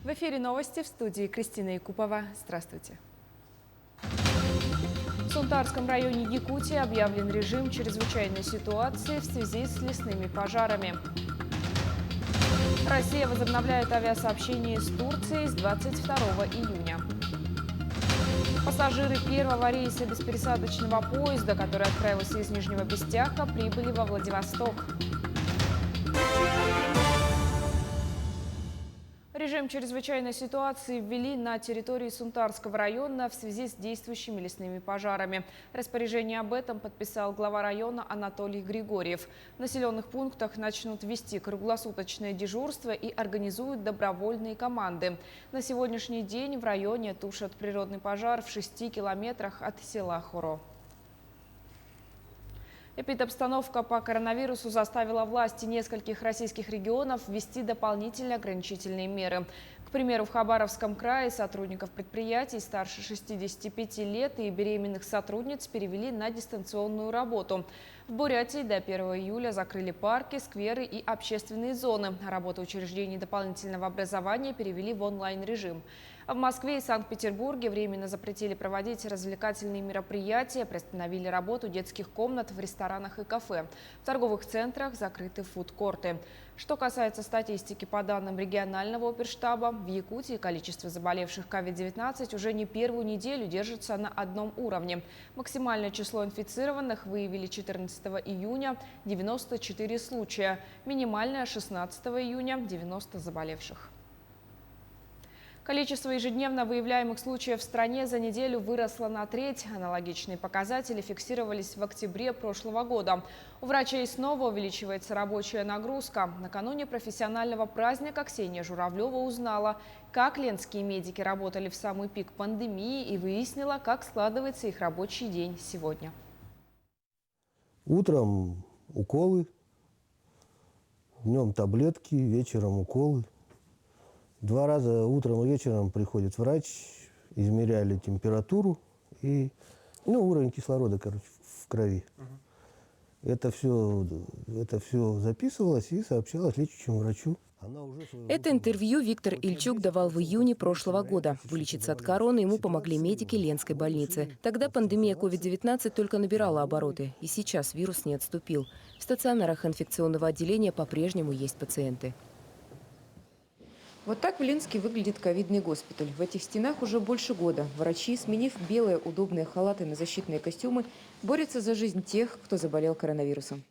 В эфире новости, в студии Кристина Якупова. Здравствуйте. В Сунтарском районе Якутии объявлен режим чрезвычайной ситуации в связи с лесными пожарами. Россия возобновляет авиасообщение с Турцией с 22 июня. Пассажиры первого рейса беспересадочного поезда, который отправился из Нижнего Пестяха, прибыли во Владивосток. Режим чрезвычайной ситуации ввели на территории Сунтарского района в связи с действующими лесными пожарами. Распоряжение об этом подписал глава района Анатолий Григорьев. В населенных пунктах начнут вести круглосуточное дежурство и организуют добровольные команды. На сегодняшний день в районе тушат природный пожар в 6 километрах от села Хоро. Эпидобстановка по коронавирусу заставила власти нескольких российских регионов ввести дополнительные ограничительные меры. К примеру, в Хабаровском крае сотрудников предприятий старше 65 лет и беременных сотрудниц перевели на дистанционную работу. В Бурятии до 1 июля закрыли парки, скверы и общественные зоны. Работу учреждений дополнительного образования перевели в онлайн-режим. В Москве и Санкт-Петербурге временно запретили проводить развлекательные мероприятия, приостановили работу детских комнат в ресторанах и кафе. В торговых центрах закрыты фудкорты. Что касается статистики, по данным регионального оперштаба, в Якутии количество заболевших COVID-19 уже не первую неделю держится на одном уровне. Максимальное число инфицированных выявили 14 июня – 94 случая, минимальное – 16 июня – 90 заболевших. Количество ежедневно выявляемых случаев в стране за неделю выросло на треть. Аналогичные показатели фиксировались в октябре прошлого года. У врачей снова увеличивается рабочая нагрузка. Накануне профессионального праздника Ксения Журавлева узнала, как ленские медики работали в самый пик пандемии, и выяснила, как складывается их рабочий день сегодня. Утром уколы, днем таблетки, вечером уколы. 2 раза утром и вечером приходит врач, измеряли температуру и уровень кислорода, в крови. Это все записывалось и сообщалось лечащему врачу. Это интервью Виктор Ильчук давал в июне прошлого года. Вылечиться от короны ему помогли медики Ленской больницы. Тогда пандемия COVID-19 только набирала обороты, и сейчас вирус не отступил. В стационарах инфекционного отделения по-прежнему есть пациенты. Вот так в Ленске выглядит ковидный госпиталь. В этих стенах уже больше года врачи, сменив белые удобные халаты на защитные костюмы, борются за жизнь тех, кто заболел коронавирусом.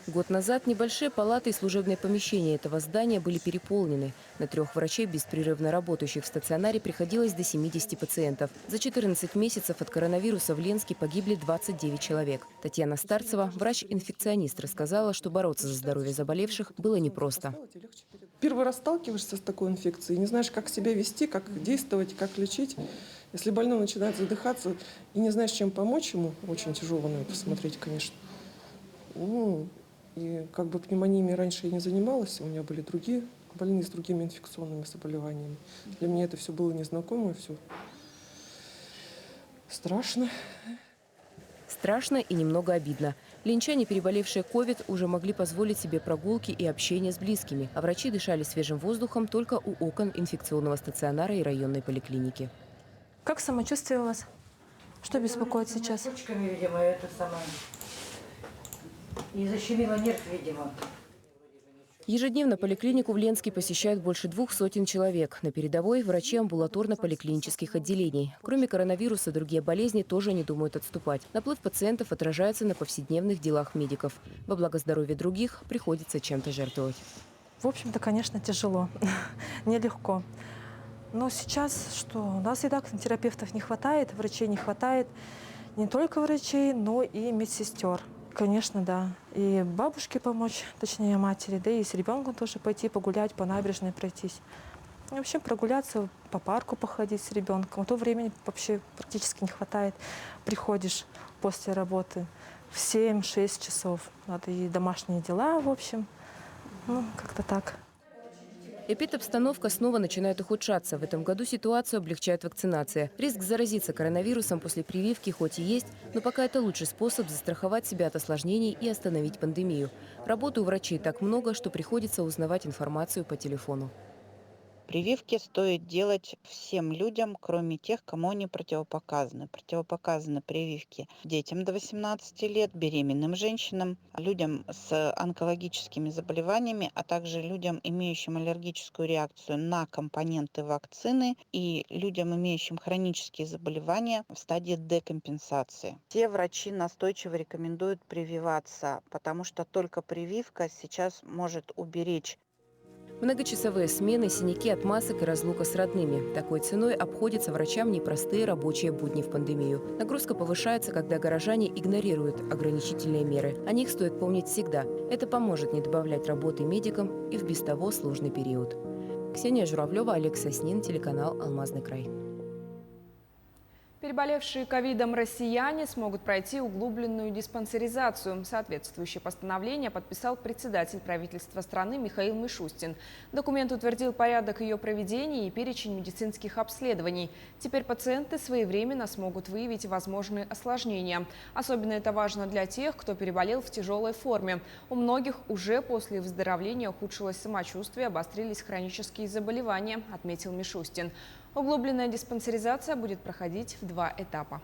Год назад небольшие палаты и служебные помещения этого здания были переполнены. На 3 врачей, беспрерывно работающих в стационаре, приходилось до 70 пациентов. За 14 месяцев от коронавируса в Ленске погибли 29 человек. Татьяна Старцева, врач-инфекционист, рассказала, что бороться за здоровье заболевших было непросто. Первый раз сталкиваешься с такой инфекцией, не знаешь, как себя вести, как действовать, как лечить. Если больной начинает задыхаться и не знаешь, чем помочь ему, очень тяжело на это смотреть, конечно. И как бы пневмониями раньше я не занималась, у меня были другие больные с другими инфекционными заболеваниями. Для меня это все было незнакомо, все страшно. Страшно и немного обидно. Ленчане, переболевшие ковид, уже могли позволить себе прогулки и общение с близкими, а врачи дышали свежим воздухом только у окон инфекционного стационара и районной поликлиники. Как самочувствие у вас? Что беспокоит сейчас? Почками, видимо, это самое. И защемило нерв, видимо. Ежедневно поликлинику в Ленске посещают больше 200 человек. На передовой – врачи амбулаторно-поликлинических отделений. Кроме коронавируса, другие болезни тоже не думают отступать. Наплыв пациентов отражается на повседневных делах медиков. Во благо здоровья других приходится чем-то жертвовать. В общем-то, конечно, тяжело, нелегко. Но сейчас что? У нас и так терапевтов не хватает, врачей не хватает. Не только врачей, но и медсестер. Конечно, да. И бабушке помочь, точнее матери, да и с ребенком тоже пойти погулять, по набережной пройтись. И вообще прогуляться, по парку походить с ребенком. А то времени вообще практически не хватает. Приходишь после работы в 7-6 часов. Надо и домашние дела, в общем. Как-то так. Эпидобстановка снова начинает ухудшаться. В этом году ситуацию облегчает вакцинация. Риск заразиться коронавирусом после прививки хоть и есть, но пока это лучший способ застраховать себя от осложнений и остановить пандемию. Работы у врачей так много, что приходится узнавать информацию по телефону. Прививки стоит делать всем людям, кроме тех, кому они противопоказаны. Противопоказаны прививки детям до 18 лет, беременным женщинам, людям с онкологическими заболеваниями, а также людям, имеющим аллергическую реакцию на компоненты вакцины и людям, имеющим хронические заболевания в стадии декомпенсации. Все врачи настойчиво рекомендуют прививаться, потому что только прививка сейчас может уберечь. Многочасовые смены, синяки от масок и разлука с родными. Такой ценой обходятся врачам непростые рабочие будни в пандемию. Нагрузка повышается, когда горожане игнорируют ограничительные меры. О них стоит помнить всегда. Это поможет не добавлять работы медикам и в без того сложный период. Ксения Журавлева, Олег Соснин, телеканал «Алмазный край». Переболевшие ковидом россияне смогут пройти углубленную диспансеризацию. Соответствующее постановление подписал председатель правительства страны Михаил Мишустин. Документ утвердил порядок ее проведения и перечень медицинских обследований. Теперь пациенты своевременно смогут выявить возможные осложнения. Особенно это важно для тех, кто переболел в тяжелой форме. У многих уже после выздоровления ухудшилось самочувствие, обострились хронические заболевания, отметил Мишустин. Углубленная диспансеризация будет проходить в 2 этапа.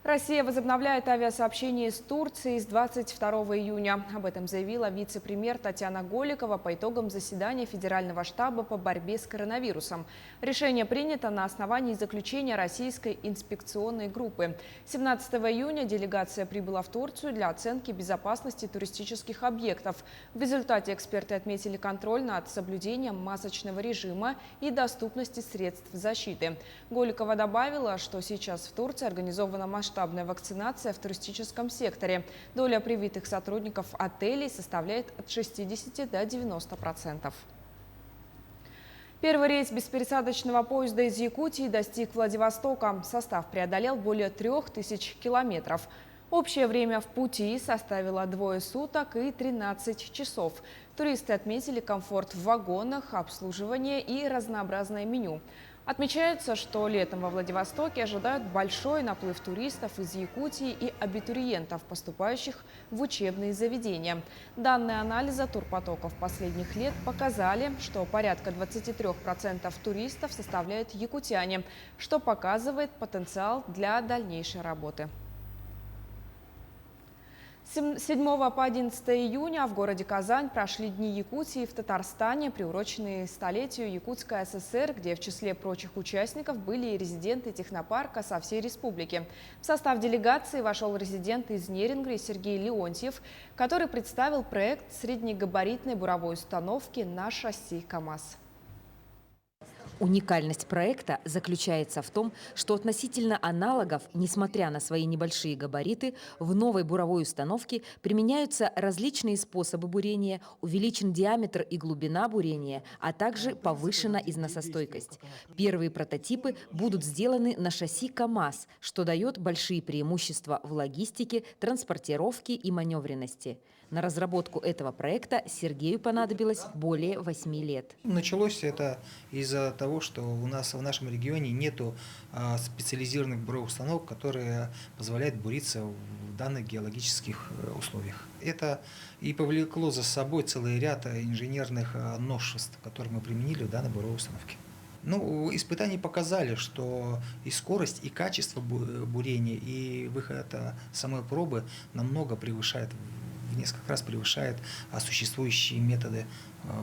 Россия возобновляет авиасообщение с Турцией с 22 июня. Об этом заявила вице-премьер Татьяна Голикова по итогам заседания Федерального штаба по борьбе с коронавирусом. Решение принято на основании заключения российской инспекционной группы. 17 июня делегация прибыла в Турцию для оценки безопасности туристических объектов. В результате эксперты отметили контроль над соблюдением масочного режима и доступности средств защиты. Голикова добавила, что сейчас в Турции организована масштабная вакцинация в туристическом секторе. Доля привитых сотрудников отелей составляет от 60 до 90%. Первый рейс беспересадочного поезда из Якутии достиг Владивостока. Состав преодолел более 3000 километров. Общее время в пути составило 2 суток и 13 часов. Туристы отметили комфорт в вагонах, обслуживание и разнообразное меню. Отмечается, что летом во Владивостоке ожидают большой наплыв туристов из Якутии и абитуриентов, поступающих в учебные заведения. Данные анализа турпотоков последних лет показали, что порядка 23% туристов составляют якутяне, что показывает потенциал для дальнейшей работы. С 7 по 11 июня в городе Казань прошли Дни Якутии в Татарстане, приуроченные столетию Якутской ССР, где в числе прочих участников были и резиденты технопарка со всей республики. В состав делегации вошел резидент из Нерингри Сергей Леонтьев, который представил проект среднегабаритной буровой установки на шасси КАМАЗ. Уникальность проекта заключается в том, что относительно аналогов, несмотря на свои небольшие габариты, в новой буровой установке применяются различные способы бурения, увеличен диаметр и глубина бурения, а также повышена износостойкость. Первые прототипы будут сделаны на шасси КАМАЗ, что дает большие преимущества в логистике, транспортировке и маневренности. На разработку этого проекта Сергею понадобилось более 8 лет. Началось это из-за того, что у нас в нашем регионе нету специализированных буровых установок, которые позволяют буриться в данных геологических условиях. Это и повлекло за собой целый ряд инженерных новшеств, которые мы применили в данной буровой установке. Испытания показали, что и скорость, и качество бурения, и выход самой пробы намного превышает, в несколько раз превышает существующие методы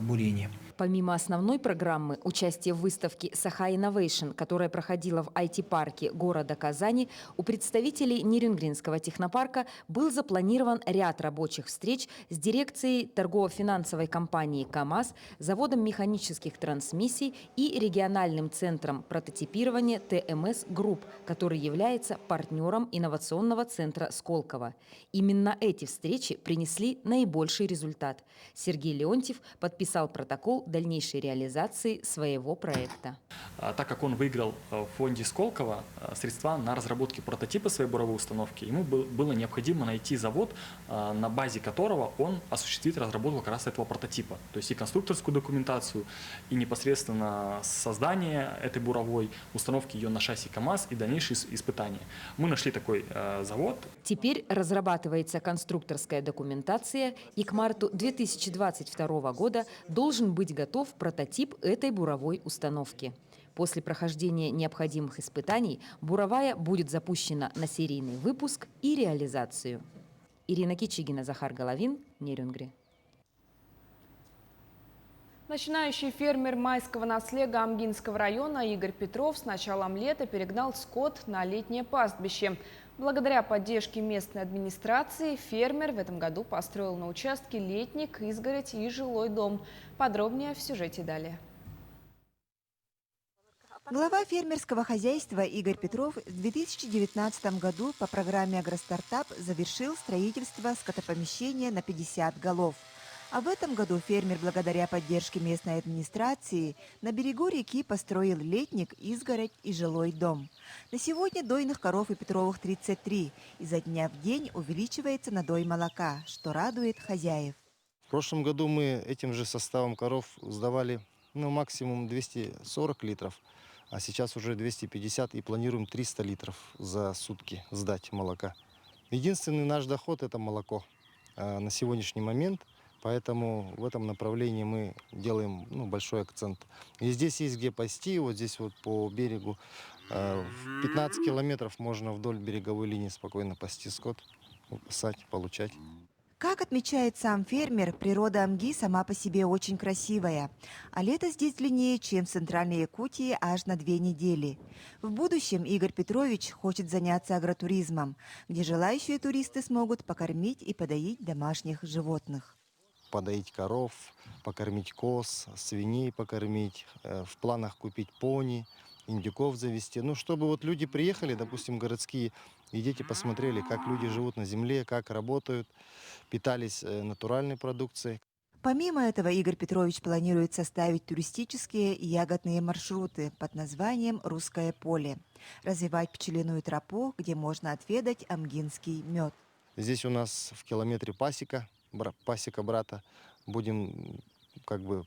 бурения. Помимо основной программы, участие в выставке «Саха Innovation», которая проходила в IT-парке города Казани, у представителей Нерингринского технопарка был запланирован ряд рабочих встреч с дирекцией торгово-финансовой компании КАМАЗ, заводом механических трансмиссий и региональным центром прототипирования ТМС Групп, который является партнером инновационного центра Сколково. Именно эти встречи принесли наибольший результат. Сергей Леонтьев подписал протокол дальнейшей реализации своего проекта. Так как он выиграл в фонде Сколково средства на разработку прототипа своей буровой установки, ему было необходимо найти завод, на базе которого он осуществит разработку как раз этого прототипа. То есть и конструкторскую документацию, и непосредственно создание этой буровой установки, ее на шасси КАМАЗ и дальнейшие испытания. Мы нашли такой завод. Теперь разрабатывается конструкторская документация, и к марту 2022 года должен быть готов прототип этой буровой установки. После прохождения необходимых испытаний буровая будет запущена на серийный выпуск и реализацию. Ирина Кичигина, Захар Головин, Нерюнгри. Начинающий фермер майского наслега Амгинского района Игорь Петров с началом лета перегнал скот на летнее пастбище. Благодаря поддержке местной администрации фермер в этом году построил на участке летник, изгородь и жилой дом. Подробнее в сюжете далее. Глава фермерского хозяйства Игорь Петров в 2019 году по программе «Агростартап» завершил строительство скотопомещения на 50 голов. А в этом году фермер, благодаря поддержке местной администрации, на берегу реки построил летник, изгородь и жилой дом. На сегодня дойных коров у Петровых 33, и за дня в день увеличивается надой молока, что радует хозяев. В прошлом году мы этим же составом коров сдавали максимум 240 литров, а сейчас уже 250 и планируем 300 литров за сутки сдать молока. Единственный наш доход – это молоко на сегодняшний момент. Поэтому в этом направлении мы делаем большой акцент. И здесь есть где пасти, вот здесь вот по берегу. В 15 километров можно вдоль береговой линии спокойно пасти скот, пасать, получать. Как отмечает сам фермер, природа Амги сама по себе очень красивая. А лето здесь длиннее, чем в Центральной Якутии, аж на 2 недели. В будущем Игорь Петрович хочет заняться агротуризмом, где желающие туристы смогут покормить и подоить домашних животных. Подоить коров, покормить коз, свиней покормить, в планах купить пони, индюков завести. Чтобы вот люди приехали, допустим, городские, и дети посмотрели, как люди живут на земле, как работают, питались натуральной продукцией. Помимо этого, Игорь Петрович планирует составить туристические и ягодные маршруты под названием «Русское поле», развивать пчелиную тропу, где можно отведать амгинский мед. Здесь у нас в километре пасека брата. Будем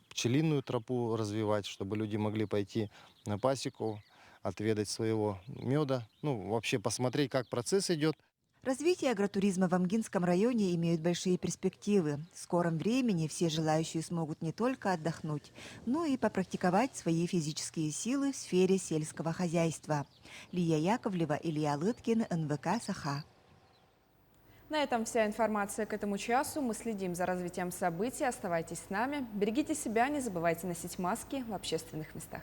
пчелиную тропу развивать, чтобы люди могли пойти на пасеку, отведать своего меда, вообще посмотреть, как процесс идет. Развитие агротуризма в Амгинском районе имеет большие перспективы. В скором времени все желающие смогут не только отдохнуть, но и попрактиковать свои физические силы в сфере сельского хозяйства. Лия Яковлева, Илья Лыткин, НВК «Саха». На этом вся информация к этому часу. Мы следим за развитием событий. Оставайтесь с нами. Берегите себя, не забывайте носить маски в общественных местах.